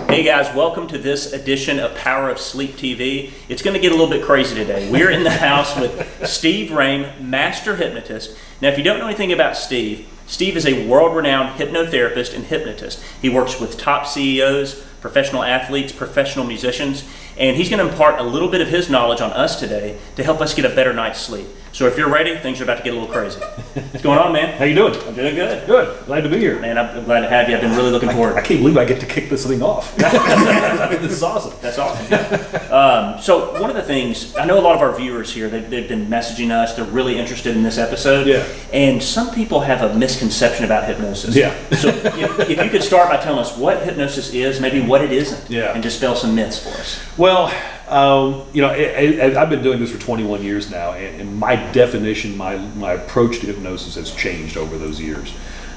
Hey guys, welcome to this edition of Power of Sleep TV. It's going to get a little bit crazy today. We're in the house with Steve Roehm, master hypnotist. Now, if you don't know anything about Steve is a world-renowned hypnotherapist and hypnotist. He works with top CEOs, professional athletes, professional musicians, and he's going to impart a little bit of his knowledge on us today to help us get a better night's sleep. So if you're ready, things are about to get a little crazy. What's going on, man? How you doing? I'm doing good. Good. Glad to be here. Man, I'm glad to have you. I've been really looking forward. I can't believe I get to kick this thing off. This is awesome. That's awesome. So one of the things, I know a lot of our viewers here, they've been messaging us. They're really interested in this episode. Yeah. And some people have a misconception about hypnosis. Yeah. So if you could start by telling us what hypnosis is, maybe what it isn't, Yeah. and dispel some myths for us. Well, I've been doing this for 21 years now, and my definition, my approach to hypnosis has changed over those years.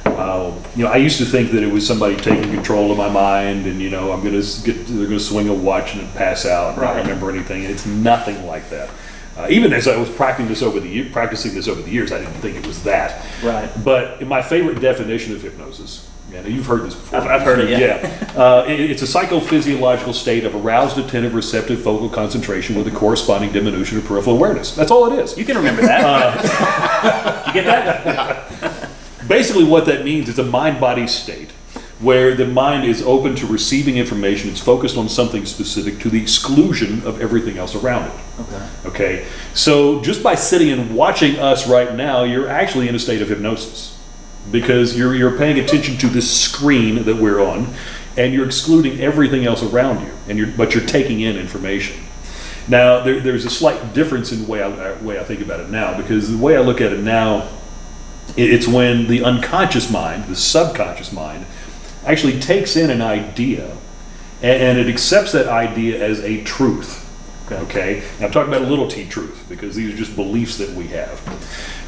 I used to think that it was somebody taking control of my mind, and they're going to swing a watch and pass out and not remember anything. And it's nothing like that. Even as I was practicing this over the years, I didn't think it was that. Right. But my favorite definition of hypnosis. Yeah, you've heard this before. I've heard it, yeah. It's a psychophysiological state of aroused, attentive, receptive focal concentration with a corresponding diminution of peripheral awareness. That's all it is. You can remember that. Did you get that? Basically what that means is a mind-body state where the mind is open to receiving information. It's focused on something specific to the exclusion of everything else around it. Okay? So just by sitting and watching us right now, you're actually in a state of hypnosis. Because you're paying attention to this screen that we're on, and you're excluding everything else around you, but you're taking in information. Now, there's a slight difference in the way I think about it now, because the way I look at it now, it's when the unconscious mind, the subconscious mind, actually takes in an idea, and it accepts that idea as a truth. Okay? Now I'm talking about a little t truth, because these are just beliefs that we have.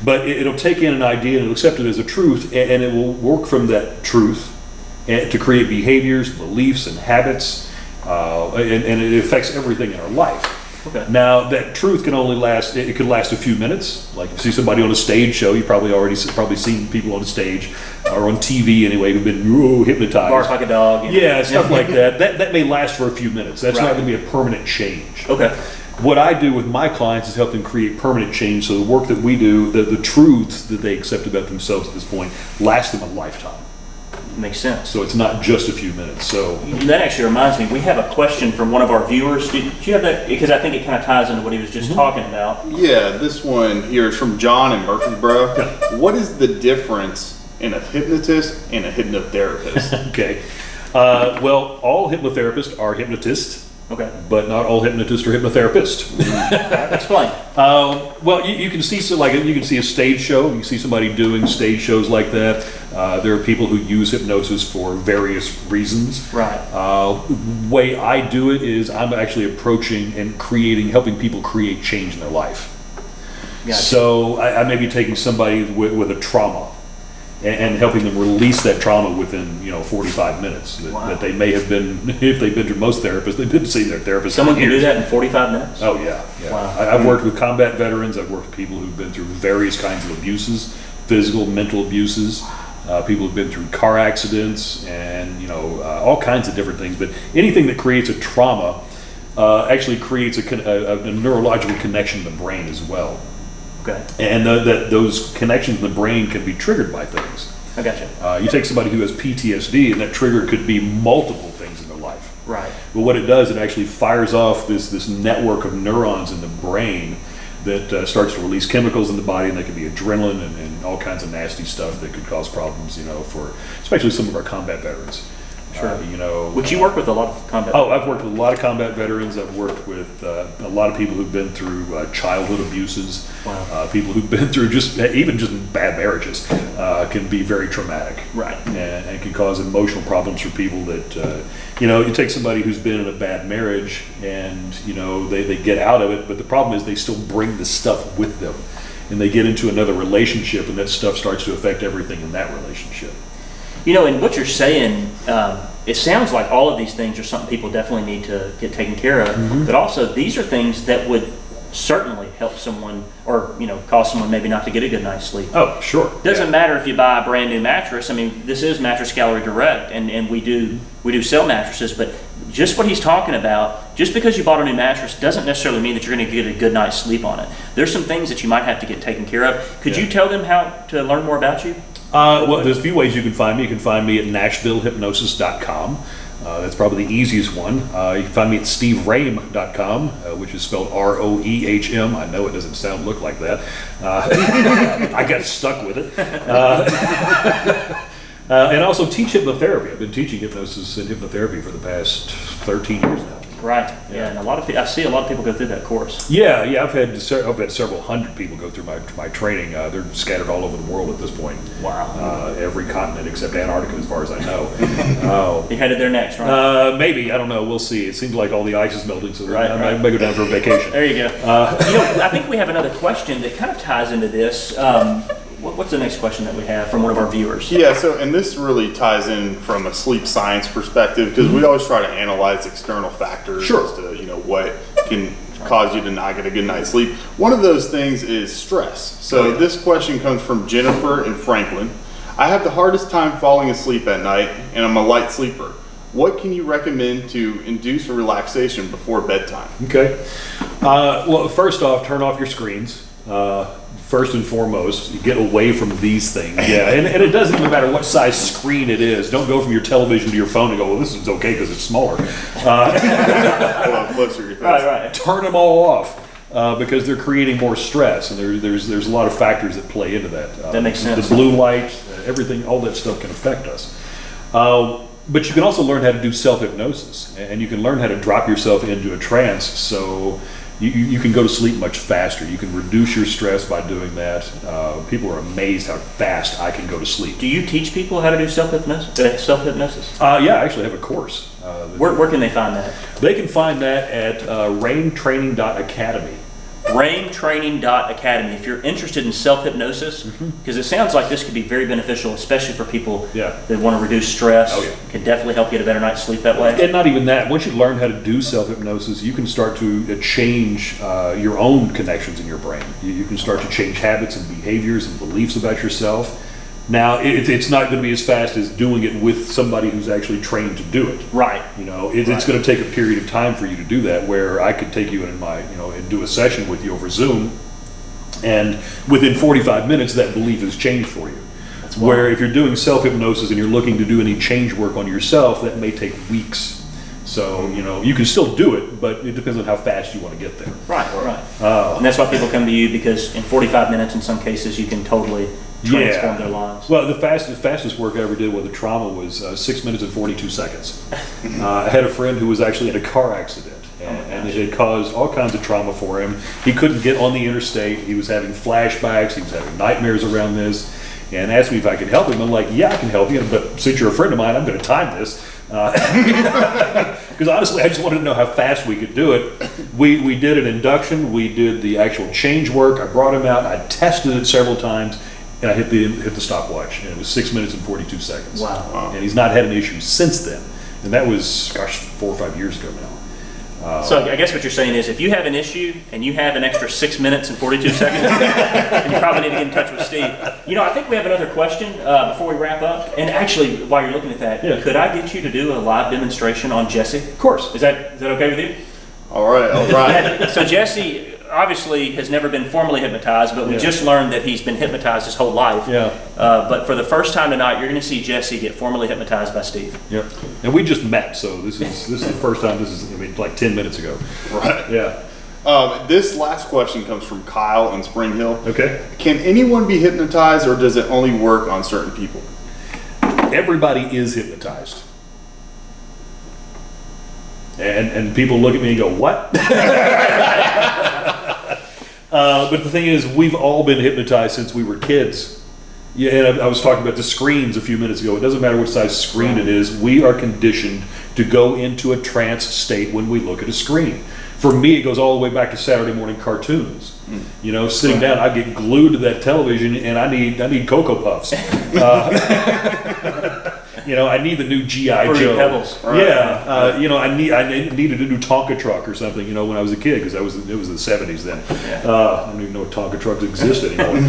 But it'll take in an idea and it'll accept it as a truth, and it will work from that truth to create behaviors, beliefs, and habits, and it affects everything in our life. Okay. Now that truth can only last, it could last a few minutes. Like if you see somebody on a stage show, you've probably seen people on a stage, or on TV anyway, who've been hypnotized. Bark like a dog. Yeah, stuff like that. That may last for a few minutes. That's not going to be a permanent change. Okay. What I do with my clients is help them create permanent change, so the work that we do, the truths that they accept about themselves at this point, last them a lifetime. Makes sense. So it's not just a few minutes. So that actually reminds me, we have a question from one of our viewers. Did you have that? Because I think it kind of ties into what he was just talking about. Yeah, this one here is from John in Murfreesboro. Yeah. What is the difference in a hypnotist and a hypnotherapist? Okay. Well, all hypnotherapists are hypnotists. Okay. But not all hypnotists are hypnotherapists. Explain. Well, you can see you can see a stage show. You can see somebody doing stage shows like that. There are people who use hypnosis for various reasons. Right. Way I do it is I'm actually approaching and helping people create change in their life. Gotcha. So I may be taking somebody with a trauma and helping them release that trauma within 45 minutes that they may have been, if they've been to most therapists, they've been seeing their therapist. Someone can do that in 45 minutes? Oh yeah. Wow. I've worked with combat veterans. I've worked with people who've been through various kinds of abuses, physical, mental abuses, people who've been through car accidents, and all kinds of different things. But anything that creates a trauma actually creates a neurological connection in the brain as well. Okay. And those connections in the brain can be triggered by things. I gotcha. You take somebody who has PTSD, and that trigger could be multiple things in their life. Right. But what it does, it actually fires off this network of neurons in the brain that starts to release chemicals in the body, and that could be adrenaline and all kinds of nasty stuff that could cause problems, for especially some of our combat veterans. Sure. Which you work with a lot of combat. Oh, I've worked with a lot of combat veterans. I've worked with a lot of people who've been through childhood abuses. Wow. People who've been through even just bad marriages can be very traumatic. Right. And can cause emotional problems for people that, you take somebody who's been in a bad marriage and, they get out of it, but the problem is they still bring the stuff with them. And they get into another relationship, and that stuff starts to affect everything in that relationship. And what you're saying, it sounds like all of these things are something people definitely need to get taken care of, but also these are things that would certainly help someone or, cause someone maybe not to get a good night's sleep. Oh, sure. Doesn't matter if you buy a brand new mattress. I mean, this is Mattress Gallery Direct, and we do sell mattresses, but just what he's talking about, just because you bought a new mattress doesn't necessarily mean that you're going to get a good night's sleep on it. There's some things that you might have to get taken care of. Could you tell them how to learn more about you? Well, there's a few ways you can find me. You can find me at NashvilleHypnosis.com. That's probably the easiest one. You can find me at SteveRoehm.com, which is spelled Roehm. I know it doesn't look like that. I got stuck with it. And also teach hypnotherapy. I've been teaching hypnosis and hypnotherapy for the past 13 years now. Right. Yeah. And I see a lot of people go through that course. Yeah. I've had several hundred people go through my training. They're scattered all over the world at this point. Wow. Every continent except Antarctica, as far as I know. You headed there next, right? Maybe. I don't know. We'll see. It seems like all the ice is melting, so I may go down for a vacation. There you go. I think we have another question that kind of ties into this. What's the next question that we have from one of our viewers? Yeah, and this really ties in from a sleep science perspective, because we always try to analyze external factors as to what can cause you to not get a good night's sleep. One of those things is stress. So this question comes from Jennifer in Franklin. I have the hardest time falling asleep at night, and I'm a light sleeper. What can you recommend to induce a relaxation before bedtime? Okay. Well, first off, turn off your screens. First and foremost, you get away from these things. Yeah, and it doesn't even matter what size screen it is. Don't go from your television to your phone and go, well, this is okay because it's smaller. Hold on, closer to your face. Right. Turn them all off because they're creating more stress, and there's a lot of factors that play into that. That makes sense. The blue light, everything, all that stuff can affect us. But you can also learn how to do self-hypnosis, and you can learn how to drop yourself into a trance, so you can go to sleep much faster. You can reduce your stress by doing that. People are amazed how fast I can go to sleep. Do you teach people how to do self-hypnosis? Yeah, I actually have a course. Where can they find that? They can find that at RoehmTraining.academy. RoehmTraining.academy. If you're interested in self-hypnosis, because it sounds like this could be very beneficial, especially for people that want to reduce stress. Oh, yeah. Can definitely help you get a better night's sleep that way. And not even that. Once you learn how to do self-hypnosis, you can start to change your own connections in your brain. You can start to change habits and behaviors and beliefs about yourself. Now, it's not going to be as fast as doing it with somebody who's actually trained to do it. Right. It's going to take a period of time for you to do that, where I could take you in and do a session with you over Zoom, and within 45 minutes, that belief has changed for you. That's where if you're doing self-hypnosis and you're looking to do any change work on yourself, that may take weeks. So, you can still do it, but it depends on how fast you want to get there. Right. And that's why people come to you, because in 45 minutes, in some cases, you can totally transform their lives. Well, the fastest work I ever did with a trauma was 6 minutes and 42 seconds. I had a friend who was actually in a car accident, and it had caused all kinds of trauma for him. He couldn't get on the interstate. He was having flashbacks. He was having nightmares around this, and asked me if I could help him. I'm like, yeah, I can help you, but since you're a friend of mine, I'm going to time this. Because honestly, I just wanted to know how fast we could do it. We did an induction. We did the actual change work. I brought him out. I tested it several times. And I hit the stopwatch, and it was 6 minutes and 42 seconds. Wow. And he's not had an issue since then. And that was, 4 or 5 years ago now. So I guess what you're saying is, if you have an issue and you have an extra 6 minutes and 42 seconds, then you probably need to get in touch with Steve. I think we have another question before we wrap up. And actually, while you're looking at that, could I get you to do a live demonstration on Jesse? Of course. Is that okay with you? All right. So Jesse obviously has never been formally hypnotized, but we just learned that he's been hypnotized his whole life. Yeah. But for the first time tonight, you're going to see Jesse get formally hypnotized by Steve. Yep. And we just met, so this is the first time. This is like 10 minutes ago. Right. Yeah. This last question comes from Kyle in Spring Hill. Okay. Can anyone be hypnotized, or does it only work on certain people? Everybody is hypnotized. And people look at me and go, what? But the thing is, we've all been hypnotized since we were kids. Yeah, and I was talking about the screens a few minutes ago. It doesn't matter what size screen it is. We are conditioned to go into a trance state when we look at a screen. For me, it goes all the way back to Saturday morning cartoons. Sitting down, I get glued to that television, and I need Cocoa Puffs. I need the new GI Fruity Joe. Pebbles. Right. Yeah, I needed a new Tonka truck or something. When I was a kid, because it was the '70s then. Yeah. I don't even know if Tonka trucks exist anymore.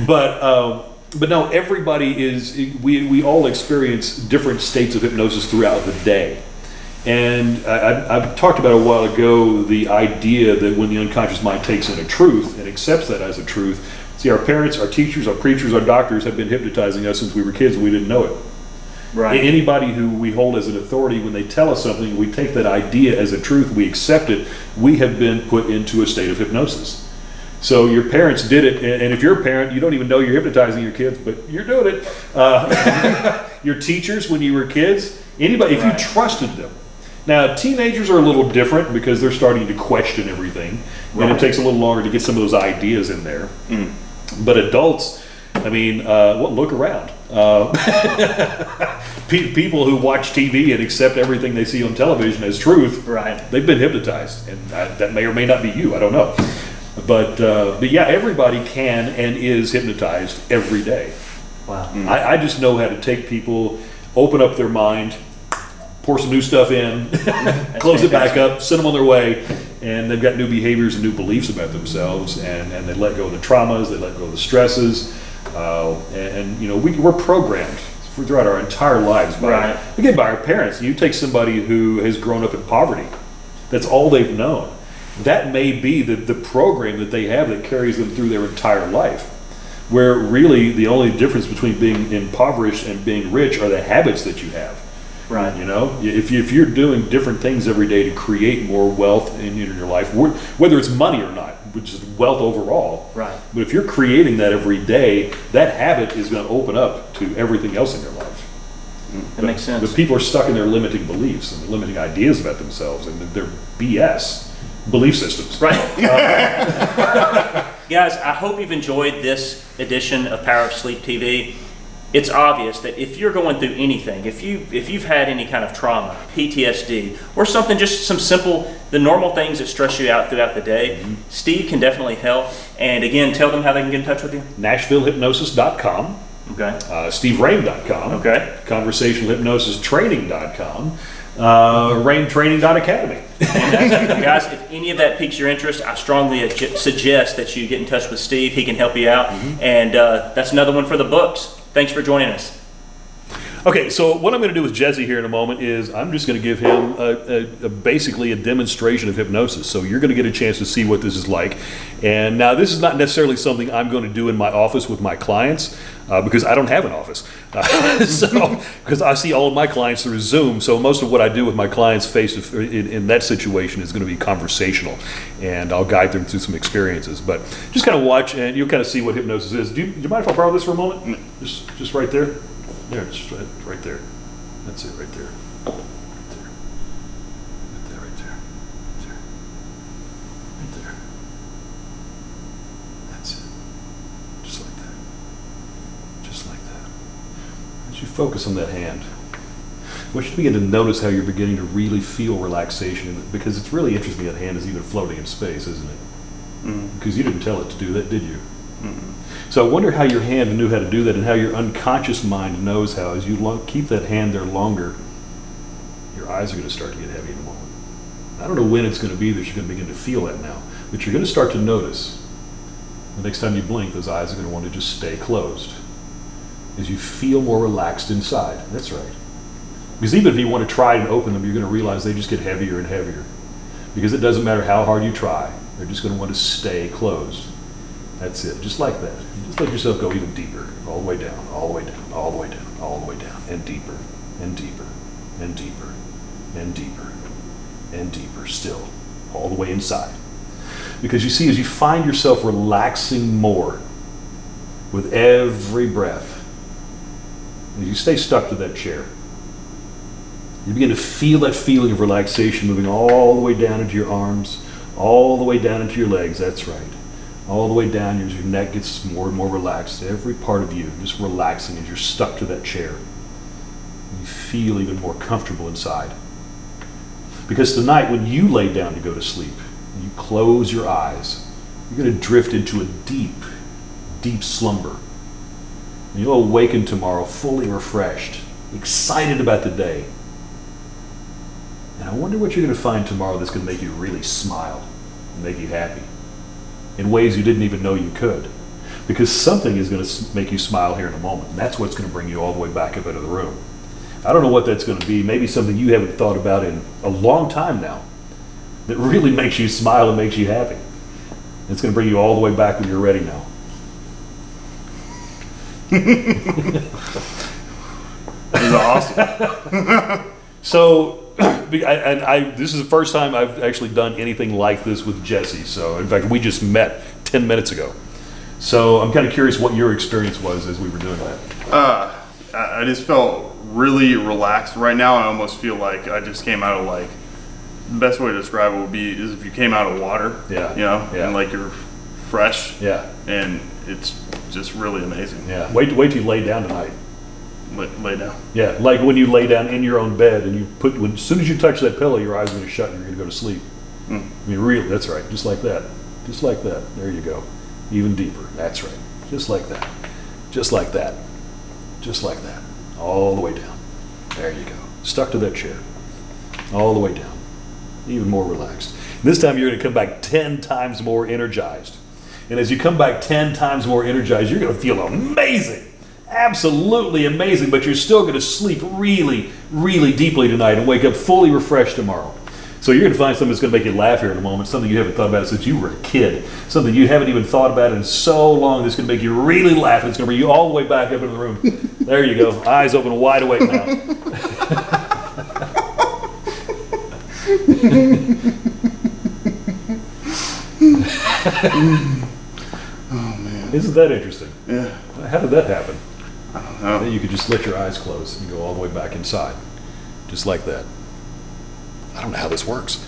But no, everybody is. We all experience different states of hypnosis throughout the day. And I've talked about a while ago the idea that when the unconscious mind takes in a truth and accepts that as a truth, see, our parents, our teachers, our preachers, our doctors have been hypnotizing us since we were kids and we didn't know it. Right. Anybody who we hold as an authority, when they tell us something, we take that idea as a truth, we accept it, we have been put into a state of hypnosis. So your parents did it, and if you're a parent, you don't even know you're hypnotizing your kids, but you're doing it. Your teachers, when you were kids, anybody, if you trusted them. Now, teenagers are a little different because they're starting to question everything, and it takes a little longer to get some of those ideas in there. But adults, look around. People who watch TV and accept everything they see on television as truth, they've been hypnotized, and that may or may not be you. I don't know. But yeah, everybody can and is hypnotized every day. Wow. I just know how to take people, open up their mind, pour some new stuff in, close it back up, send them on their way, and they've got new behaviors and new beliefs about themselves, and they let go of the traumas, they let go of the stresses, we're programmed throughout our entire lives by our parents. You take somebody who has grown up in poverty, that's all they've known. That may be the program that they have that carries them through their entire life, where really the only difference between being impoverished and being rich are the habits that you have. Right. If you're doing different things every day to create more wealth in your life, whether it's money or not, which is wealth overall. Right. But if you're creating that every day, that habit is going to open up to everything else in your life. That makes sense. But people are stuck in their limiting beliefs and their limiting ideas about themselves and their BS belief systems. Right. Guys, I hope you've enjoyed this edition of Power of Sleep TV. It's obvious that if you're going through anything, if you've had any kind of trauma, PTSD, or something, just some simple, the normal things that stress you out throughout the day, Steve can definitely help. And again, tell them how they can get in touch with you. NashvilleHypnosis.com. Okay. SteveRoehm.com. Okay. ConversationalHypnosisTraining.com. RoehmTraining.academy. Guys, if any of that piques your interest, I strongly suggest that you get in touch with Steve. He can help you out. And that's another one for the books. Thanks for joining us. Okay, so what I'm going to do with Jesse here in a moment is I'm just going to give him basically a demonstration of hypnosis. So you're going to get a chance to see what this is like. And now this is not necessarily something I'm going to do in my office with my clients because I don't have an office. Because I see all of my clients through Zoom. So most of what I do with my clients in that situation is going to be conversational. And I'll guide them through some experiences. But just kind of watch and you'll kind of see what hypnosis is. Do you mind if I borrow this for a moment? Just right there. There, it's just right there. That's it, right there. Right there. Right there, right there. Right there. That's it. Just like that. Just like that. As you focus on that hand, I want you to begin to notice how you're beginning to really feel relaxation in it, because it's really interesting that hand is even floating in space, isn't it? Because you didn't tell it to do that, did you? So I wonder how your hand knew how to do that and how your unconscious mind knows how. As you keep that hand there longer, your eyes are going to start to get heavy in a moment. I don't know when it's going to be that you're going to begin to feel that now, but you're going to start to notice the next time you blink, those eyes are going to want to just stay closed as you feel more relaxed inside. That's right. Because even if you want to try and open them, you're going to realize they just get heavier and heavier. Because it doesn't matter how hard you try, they're just going to want to stay closed. That's it, just like that. Just let yourself go even deeper, all the way down, all the way down, all the way down, all the way down, and deeper, and deeper, and deeper, and deeper, and deeper still, all the way inside. Because you see, as you find yourself relaxing more with every breath, as you stay stuck to that chair, you begin to feel that feeling of relaxation moving all the way down into your arms, all the way down into your legs, that's right. All the way down as your neck gets more and more relaxed. Every part of you just relaxing as you're stuck to that chair. You feel even more comfortable inside. Because tonight when you lay down to go to sleep, you close your eyes, you're going to drift into a deep, deep slumber. And you'll awaken tomorrow fully refreshed, excited about the day. And I wonder what you're going to find tomorrow that's going to make you really smile and make you happy in ways you didn't even know you could. Because something is going to make you smile here in a moment, and that's what's going to bring you all the way back up into the room. I don't know what that's going to be. Maybe something you haven't thought about in a long time now that really makes you smile and makes you happy. It's going to bring you all the way back when you're ready now. This is awesome. So, this is the first time I've actually done anything like this with Jesse. So, in fact, we just met 10 minutes ago. So, I'm kind of curious what your experience was as we were doing that. I just felt really relaxed. Right now, I almost feel like I just came out of like, the best way to describe it would be is if you came out of water. Yeah. You know, Yeah. and like you're fresh. Yeah. And it's just really amazing. Yeah. Wait till you lay down tonight. Lay down. Yeah, like when you lay down in your own bed and as soon as you touch that pillow, your eyes are going to shut and you're going to go to sleep. I mean, really, that's right. Just like that. Just like that. There you go. Even deeper. That's right. Just like that. Just like that. Just like that. All the way down. There you go. Stuck to that chair. All the way down. Even more relaxed. This time you're going to come back 10 times more energized. And as you come back 10 times more energized, you're going to feel amazing. Absolutely amazing, but you're still going to sleep really, really deeply tonight and wake up fully refreshed tomorrow. So you're going to find something that's going to make you laugh here in a moment, something you haven't thought about since you were a kid, something you haven't even thought about in so long that's going to make you really laugh, and it's going to bring you all the way back up into the room. There you go. Eyes open wide awake now. Oh, man. Isn't that interesting? Yeah. How did that happen? I don't know. That you could just let your eyes close and go all the way back inside. Just like that. I don't know how this works.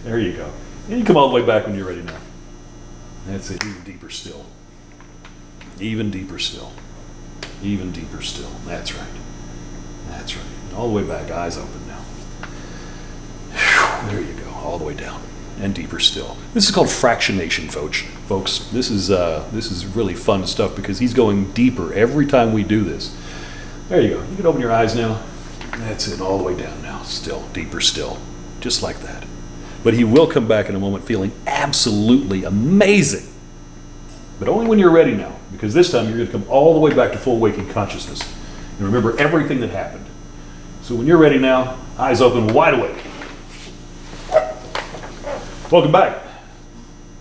There you go. And you come all the way back when you're ready now. That's it. Even deeper still. Even deeper still. Even deeper still. That's right. That's right. All the way back. Eyes open now. Whew, there you go. All the way down. And deeper still. This is called fractionation, folks. This is really fun stuff because he's going deeper every time we do this. There you go. You can open your eyes now. That's it. All the way down now. Still. Deeper still. Just like that. But he will come back in a moment feeling absolutely amazing. But only when you're ready now, because this time you're going to come all the way back to full waking consciousness and remember everything that happened. So when you're ready now, eyes open, wide awake. Welcome back.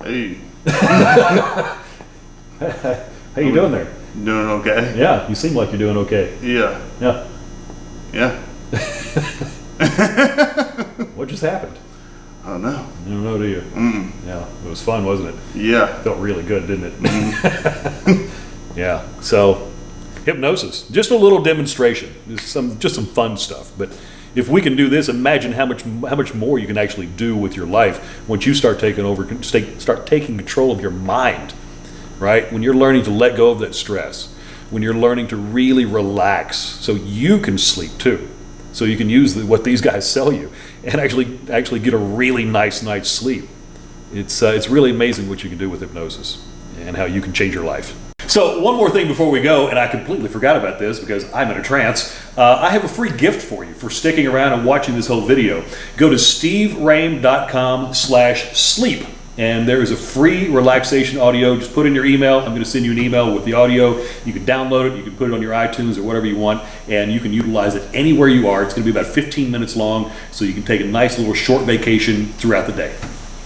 Hey. How you doing there? Doing okay? Yeah, you seem like you're doing okay. Yeah. Yeah. Yeah. What just happened? I don't know. You don't know, do you? Mm-mm. Yeah, it was fun, wasn't it? Yeah. Felt really good, didn't it? Yeah. So, hypnosis, just a little demonstration, just some fun stuff. But if we can do this, imagine how much more you can actually do with your life once you start taking control of your mind, right? When you're learning to let go of that stress, when you're learning to really relax, so you can sleep too, so you can use what these guys sell you and actually get a really nice night's sleep. It's really amazing what you can do with hypnosis and how you can change your life. So one more thing before we go, and I completely forgot about this because I'm in a trance. I have a free gift for you for sticking around and watching this whole video. Go to steveroehm.com/sleep, and there is a free relaxation audio. Just put in your email. I'm going to send you an email with the audio. You can download it. You can put it on your iTunes or whatever you want, and you can utilize it anywhere you are. It's going to be about 15 minutes long, so you can take a nice little short vacation throughout the day.